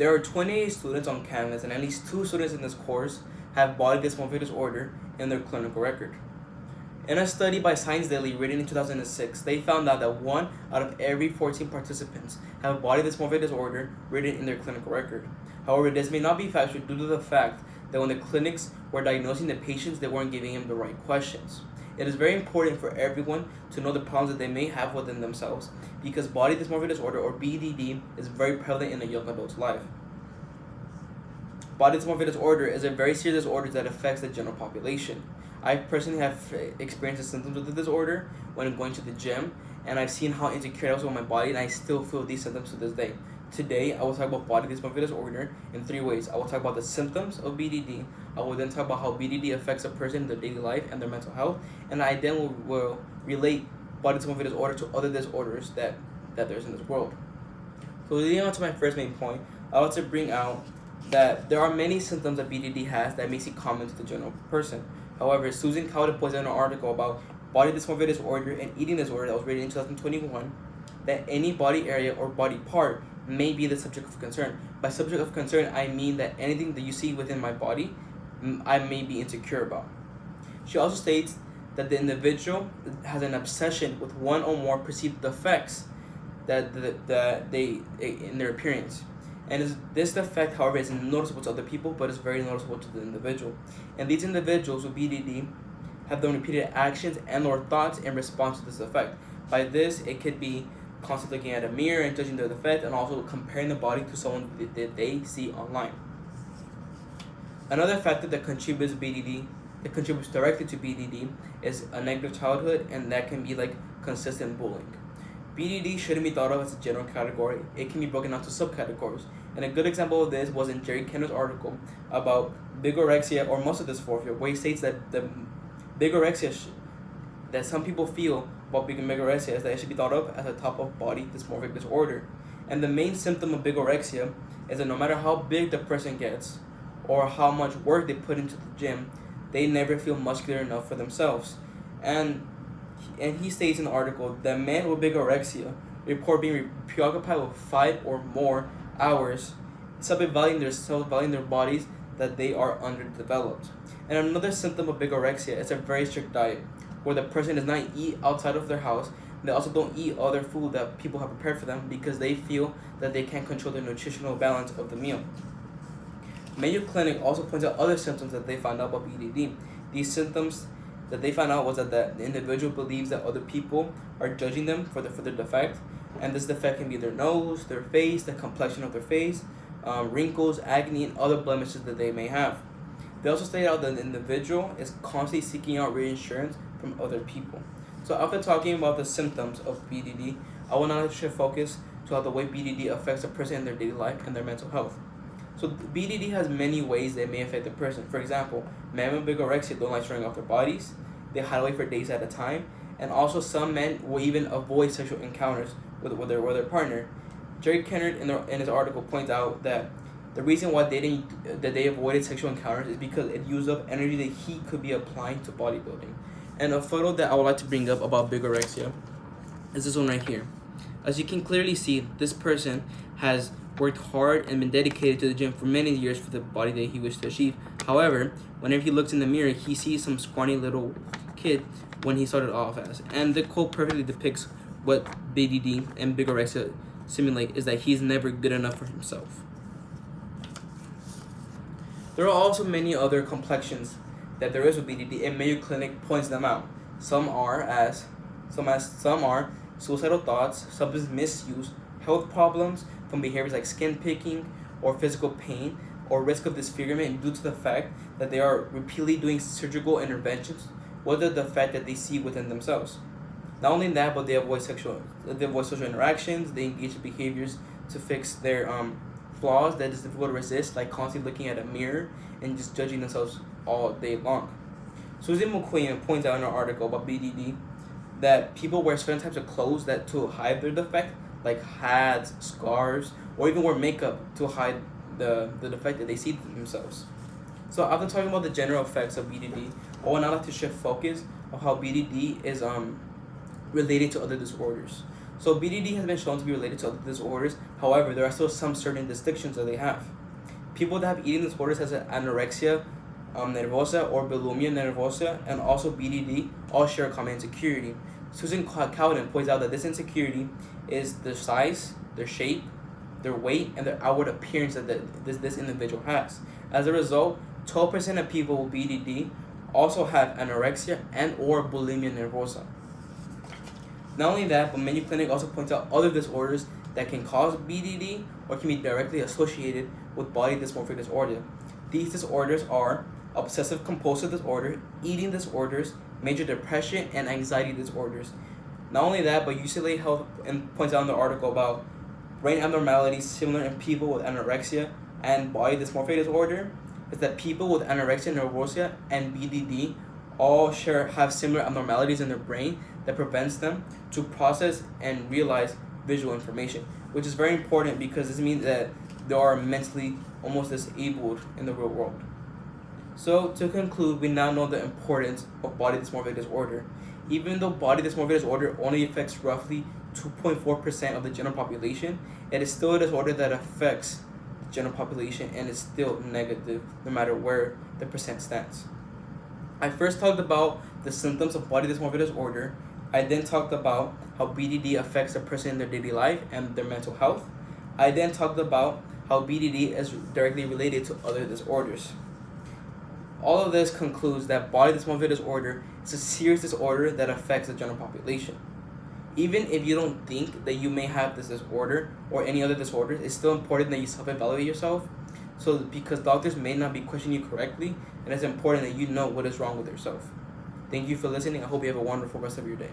There are 28 students on campus, and at least 2 students in this course have body dysmorphic disorder in their clinical record. In a study by Science Daily written in 2006, they found out that 1 out of every 14 participants have body dysmorphic disorder written in their clinical record. However, this may not be factual due to the fact that when the clinics were diagnosing the patients, they weren't giving them the right questions. It is very important for everyone to know the problems that they may have within themselves because body dysmorphic disorder, or BDD, is very prevalent in a young adult's life. Body dysmorphic disorder is a very serious disorder that affects the general population. I personally have experienced the symptoms of the disorder when going to the gym, and I've seen how insecure I was with my body, and I still feel these symptoms to this day. Today, I will talk about body dysmorphic disorder in 3 ways. I will talk about the symptoms of BDD. I will then talk about how BDD affects a person in their daily life and their mental health, and I then will relate body dysmorphic disorder to other disorders that there's in this world. So leading on to my first main point, I want to bring out that there are many symptoms that BDD has that makes it common to the general person. However, Susan Cowden points out in an article about body dysmorphic disorder and eating disorder that was written in 2021 that any body area or body part may be the subject of concern. By subject of concern, I mean that anything that you see within my body, I may be insecure about. She also states that the individual has an obsession with one or more perceived defects that they in their appearance. And this defect, however, isn't noticeable to other people, but is very noticeable to the individual. And these individuals with BDD have done repeated actions and or thoughts in response to this effect. By this, it could be constantly looking at a mirror and judging their defect, and also comparing the body to someone that they see online. Another factor that contributes directly to BDD is a negative childhood, and that can be like consistent bullying. BDD shouldn't be thought of as a general category. It can be broken down to subcategories. And a good example of this was in Jerry Kenner's article about bigorexia or muscle dysmorphia, where he states that the bigorexia that some people feel about bigorexia is that it should be thought of as a type of body dysmorphic disorder. And the main symptom of bigorexia is that no matter how big the person gets or how much work they put into the gym, they never feel muscular enough for themselves. And he states in the article that men with bigorexia report being preoccupied with 5 or more hours, subvaluing themselves, valuing their bodies, that they are underdeveloped. And another symptom of bigorexia is a very strict diet, where the person does not eat outside of their house. They also don't eat other food that people have prepared for them because they feel that they can't control the nutritional balance of the meal. Mayo Clinic also points out other symptoms that they found out about BDD. These symptoms that they found out was that the individual believes that other people are judging them for their defect, and this defect can be their nose, their face, the complexion of their face, wrinkles, acne, and other blemishes that they may have. They also state out that the individual is constantly seeking out reassurance from other people. So after talking about the symptoms of BDD, I will now shift focus to how the way BDD affects a person in their daily life and their mental health. So BDD has many ways that may affect the person. For example, men with bigorexia don't like showing off their bodies. They hide away for days at a time. And also some men will even avoid sexual encounters with their partner. Jerry Kenner in his article points out that the reason why they avoided sexual encounters is because it used up energy that he could be applying to bodybuilding. And a photo that I would like to bring up about bigorexia is this one right here. As you can clearly see, this person has worked hard and been dedicated to the gym for many years for the body that he wished to achieve. However, whenever he looks in the mirror, he sees some scrawny little kid when he started off as. And the quote perfectly depicts what BDD and bigorexia simulate, is that he's never good enough for himself. There are also many other complexions that there is with BDD, and Mayo Clinic points them out. Some are suicidal thoughts, substance misuse, health problems from behaviors like skin picking or physical pain, or risk of disfigurement due to the fact that they are repeatedly doing surgical interventions, whether the fact that they see within themselves. Not only that, but they avoid social interactions. They engage in behaviors to fix their flaws that is difficult to resist, like constantly looking at a mirror and just judging themselves all day long. Susan McQueen points out in her article about BDD that people wear certain types of clothes that to hide their defect, like hats, scarves, or even wear makeup to hide the defect that they see themselves. So after talking about the general effects of BDD, I would now like to shift focus on how BDD is related to other disorders. So BDD has been shown to be related to other disorders. However, there are still some certain distinctions that they have. People that have eating disorders such as anorexia nervosa or bulimia nervosa and also BDD all share a common insecurity. Susan Cowden points out that this insecurity is their size, their shape, their weight, and their outward appearance that this individual has. As a result, 12% of people with BDD also have anorexia and or bulimia nervosa. Not only that, but Mayo Clinic also points out other disorders that can cause BDD or can be directly associated with body dysmorphic disorder. These disorders are obsessive compulsive disorder, eating disorders, major depression, and anxiety disorders. Not only that, but UCLA Health points out in the article about brain abnormalities similar in people with anorexia and body dysmorphia disorder is that people with anorexia nervosa and BDD all have similar abnormalities in their brain that prevents them to process and realize visual information, which is very important because this means that they are mentally almost disabled in the real world. So to conclude, we now know the importance of body dysmorphic disorder. Even though body dysmorphic disorder only affects roughly 2.4% of the general population, it is still a disorder that affects the general population and is still negative no matter where the percent stands. I first talked about the symptoms of body dysmorphic disorder. I then talked about how BDD affects a person in their daily life and their mental health. I then talked about how BDD is directly related to other disorders. All of this concludes that body dysmorphia disorder is a serious disorder that affects the general population. Even if you don't think that you may have this disorder or any other disorder, it's still important that you self-evaluate yourself. So because doctors may not be questioning you correctly, and it's important that you know what is wrong with yourself. Thank you for listening. I hope you have a wonderful rest of your day.